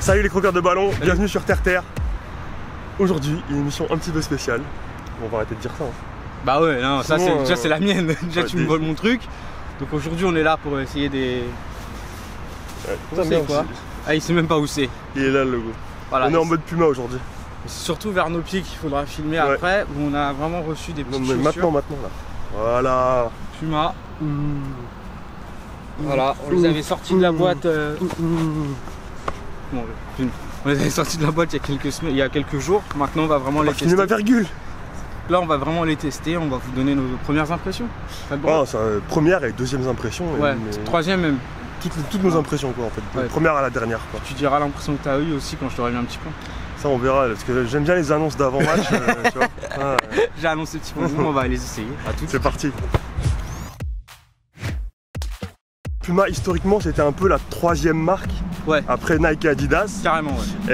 Salut les croqueurs de ballon, bienvenue sur Terre. Aujourd'hui, une émission un petit peu spéciale. On va arrêter de dire ça. Hein. Bah ouais, non, ça c'est déjà c'est la mienne. Déjà ouais, tu me voles mon truc. Donc aujourd'hui on est là pour essayer des... Ouais, c'est quoi? Ah, il sait même pas où c'est. Il est là le logo. Voilà, on est en mode Puma aujourd'hui. C'est surtout vers nos pieds qu'il faudra filmer après, où on a vraiment reçu des petites chaussures. Maintenant là. Voilà. Puma. Voilà, on les avait sortis de la boîte. Bon, on les avait sortis de la boîte il y a quelques jours. Maintenant on va vraiment les tester. Ma virgule. Là on va vraiment les tester, on va vous donner nos premières impressions. Oh, première et deuxième impression. Ouais, troisième même. Toutes nos impressions quoi en fait, de première à la dernière quoi. Tu diras l'impression que tu as eu aussi quand je t'aurai mis un petit point. Ça on verra, parce que j'aime bien les annonces d'avant-match. Tu vois. J'ai annoncé petit point, on va les essayer. C'est parti. Puma historiquement c'était un peu la troisième marque après Nike et Adidas. Carrément ouais.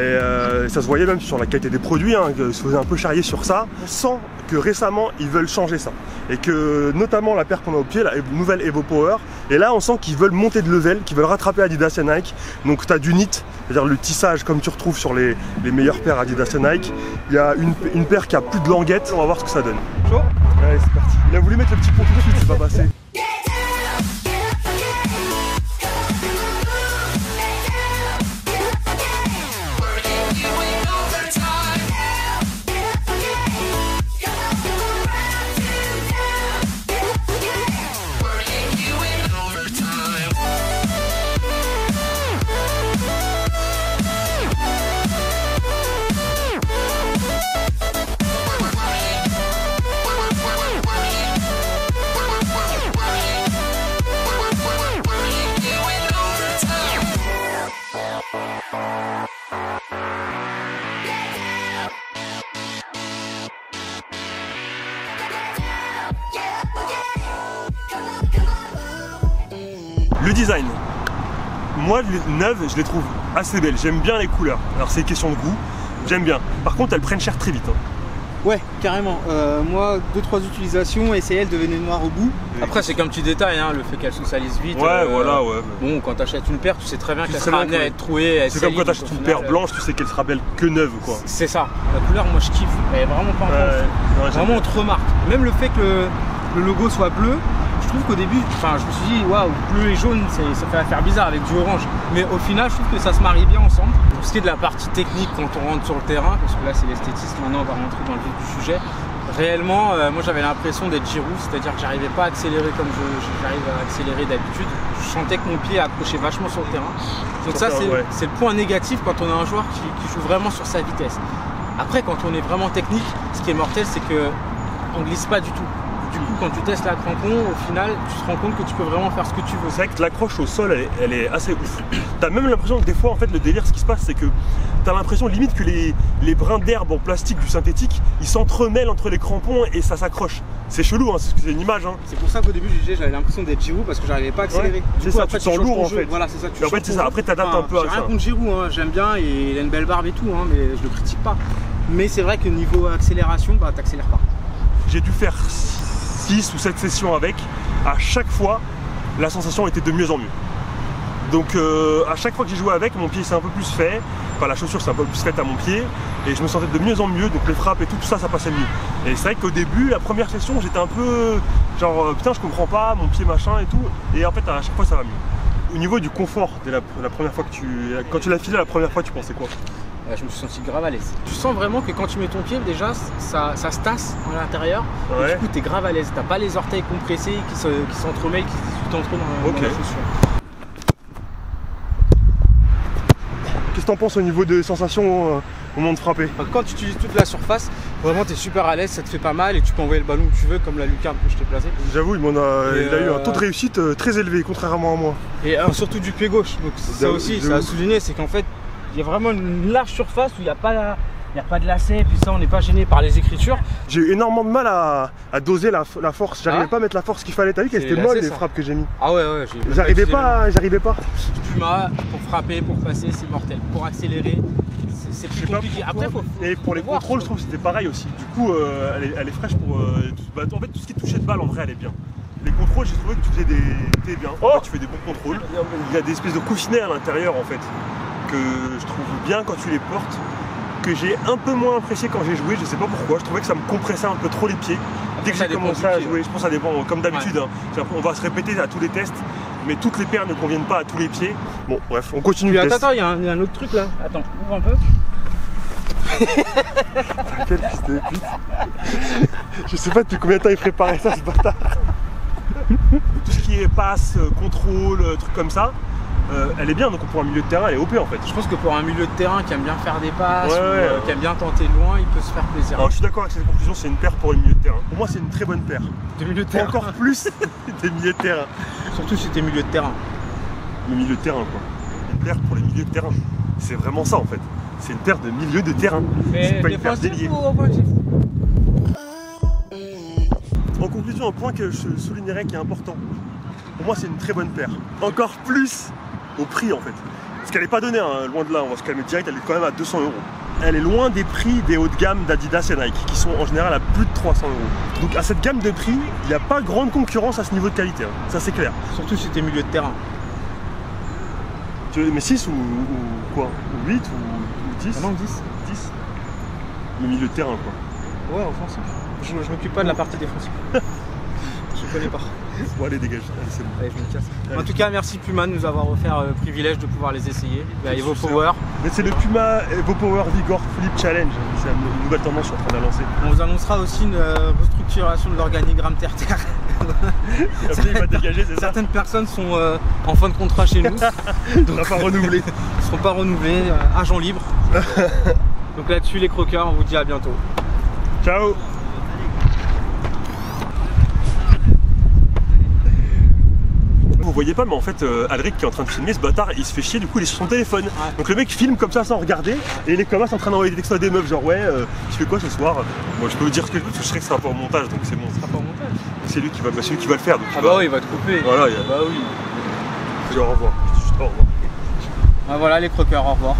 Et ça se voyait même sur la qualité des produits, hein, que se faisait un peu charrier sur ça. On sent que récemment ils veulent changer ça. Et que notamment la paire qu'on a au pied, la nouvelle Evo Power, et là on sent qu'ils veulent monter de level, qu'ils veulent rattraper Adidas et Nike. Donc tu as du knit, c'est-à-dire le tissage comme tu retrouves sur les meilleures paires Adidas et Nike. Il y a une paire qui a plus de languettes, on va voir ce que ça donne. Chaud? Allez c'est parti. Il a voulu mettre le petit pont tout de suite, c'est pas passé. Le design, moi neuve je les trouve assez belles, j'aime bien les couleurs, alors c'est une question de goût, j'aime bien. Par contre elles prennent cher très vite. Hein. Ouais, carrément. Moi, 2-3 utilisations, et elles devenaient noires au bout. Après, c'est qu'un petit détail, hein, le fait qu'elles se salissent vite. Ouais, voilà, ouais. Bon, quand tu achètes une paire, tu sais très bien qu'elle sera amenée à être trouée. C'est comme quand tu achètes une paire blanche, tu sais qu'elle sera belle que neuve, quoi. C'est ça. La couleur, moi, je kiffe. Elle est vraiment pas en vraiment, on te remarque. Même le fait que le logo soit bleu, je trouve qu'au début, je me suis dit, waouh, bleu et jaune, ça fait faire bizarre avec du orange. Mais au final, je trouve que ça se marie bien ensemble. Pour ce qui est de la partie technique, quand on rentre sur le terrain, parce que là, c'est l'esthétisme, maintenant, on va rentrer dans le vif du sujet. Réellement, moi j'avais l'impression d'être Giroud, c'est-à-dire que j'arrivais pas à accélérer comme j'arrive à accélérer d'habitude. Je sentais que mon pied accrochait vachement sur le terrain. Donc ça c'est le point négatif quand on a un joueur qui joue vraiment sur sa vitesse. Après quand on est vraiment technique, ce qui est mortel c'est qu'on glisse pas du tout. Du coup quand tu testes la crampon, au final tu te rends compte que tu peux vraiment faire ce que tu veux. C'est vrai que l'accroche au sol elle est assez ouf. T'as même l'impression que des fois en fait le délire ce qui se passe c'est que t'as l'impression limite que les brins d'herbe en plastique du synthétique ils s'entremêlent entre les crampons et ça s'accroche. C'est chelou, hein, c'est une image. Hein. C'est pour ça qu'au début j'avais l'impression d'être Giroud parce que j'arrivais pas à accélérer. C'est ça, tu te sens lourd en fait. Voilà, c'est ça. En fait c'est ça, après t'adaptes un peu à ça. J'ai rien contre Giroud, hein, j'aime bien et il a une belle barbe et tout, hein, mais je le critique pas. Mais c'est vrai que niveau accélération, bah t'accélères pas. J'ai dû faire 6 ou 7 sessions avec, à chaque fois la sensation était de mieux en mieux. Donc à chaque fois que j'ai joué avec, mon pied s'est un peu plus fait, enfin la chaussure s'est un peu plus faite à mon pied et je me sentais de mieux en mieux, donc les frappes et tout ça, ça passait mieux. Et c'est vrai qu'au début, la première session, j'étais un peu genre putain je comprends pas, mon pied machin et tout, et en fait à chaque fois ça va mieux. Au niveau du confort, dès la première fois quand tu l'as filé la première fois, tu pensais quoi? Je me suis senti grave à l'aise. Tu sens vraiment que quand tu mets ton pied, déjà, ça se tasse à l'intérieur. Et du coup, tu es grave à l'aise. T'as pas les orteils compressés qui s'entremêlent, qui discutent entre eux dans la chaussure. Qu'est-ce que t'en penses au niveau des sensations au moment de frapper? Quand tu utilises toute la surface, vraiment tu es super à l'aise, ça te fait pas mal et tu peux envoyer le ballon où tu veux, comme la lucarne que je t'ai placée. J'avoue, il a eu un taux de réussite très élevé, contrairement à moi. Et surtout du pied gauche. Donc ça aussi, ça a souligné, c'est qu'en fait, il y a vraiment une large surface où il n'y a pas de lacet, et puis ça on n'est pas gêné par les écritures. J'ai eu énormément de mal à doser la force, j'arrivais pas à mettre la force qu'il fallait, t'as vu qu'elle était molle les frappes que j'ai mis. Ah ouais, j'arrivais pas. Puma, pour frapper, pour passer, c'est mortel. Pour accélérer, c'est plus compliqué. Après, et pour les contrôles, je trouve que c'était pareil aussi. Du coup, elle est fraîche pour... en fait, tout ce qui touchait de balle, en vrai, elle est bien. Les contrôles, j'ai trouvé que tu faisais des... bien. Tu fais des bons contrôles. Il y a des espèces de coussinets à l'intérieur, en fait. que je trouve bien quand tu les portes, que j'ai un peu moins apprécié quand j'ai joué, je sais pas pourquoi, je trouvais que ça me compressait un peu trop les pieds. Dès que j'ai commencé à jouer, je pense que ça dépend, comme d'habitude, hein. On va se répéter à tous les tests, mais toutes les paires ne conviennent pas à tous les pieds. Bon, bref, on continue le test. Attends, il y a un autre truc là. Attends, ouvre un peu. Quel fils de pute. Je sais pas depuis combien de temps il préparait ça, ce bâtard. Tout ce qui est passe, contrôle, trucs comme ça, elle est bien, donc pour un milieu de terrain, elle est OP en fait. Je pense que pour un milieu de terrain qui aime bien faire des passes, qui aime bien tenter de loin, il peut se faire plaisir. Alors, je suis d'accord avec cette conclusion, c'est une paire pour le milieu de terrain. Pour moi, c'est une très bonne paire. De milieu de terrain. Encore plus des milieux de terrain. Surtout si t'es milieu de terrain. Le milieu de terrain, quoi. Une paire pour les milieux de terrain. C'est vraiment ça en fait. C'est une paire de milieu de terrain. C'est pas une paire déliée. En conclusion, un point que je soulignerais qui est important. Pour moi, c'est une très bonne paire. Encore plus au prix en fait. Parce qu'elle n'est pas donnée, hein, loin de là, on va se calmer direct, elle est quand même à 200 €. Elle est loin des prix des hauts de gamme d'Adidas et Nike, qui sont en général à plus de 300 €. Donc à cette gamme de prix, il n'y a pas grande concurrence à ce niveau de qualité, hein. Ça c'est clair. Surtout si t'es milieu de terrain. Mais 6 ou quoi? Ou 8 ou 10? Non, 10. 10. Le milieu de terrain quoi. Ouais, offensif. Je m'occupe pas de la partie défensive. Je connais pas. Bon allez dégage, allez c'est bon. Allez, je me casse. En tout cas, merci Puma de nous avoir offert le privilège de pouvoir les essayer. EvoPower. Mais c'est le Puma EvoPower Vigor Flip Challenge. C'est une nouvelle tendance que je suis en train d'annoncer. On vous annoncera aussi une restructuration de l'organigramme terre-terre. Après il va dégager, c'est ça. Certaines personnes sont en fin de contrat chez nous. Donc pas renouvelé. Ils ne seront pas renouvelés, agent libre. Donc là-dessus les croqueurs, on vous dit à bientôt. Ciao. Vous voyez pas, mais en fait Alric qui est en train de filmer, ce bâtard il se fait chier, du coup il est sur son téléphone. Donc le mec filme comme ça sans regarder et il est comme ça en train d'envoyer des textos à des meufs genre ouais tu fais quoi ce soir? Bon je peux vous dire que je sais que ce sera pas au montage donc c'est bon. Ce sera pas au montage. C'est lui qui va le faire. Donc bah oui il va te couper. Voilà, bah oui. Je dis au revoir. Je dis juste au revoir. Bah voilà les croqueurs, au revoir.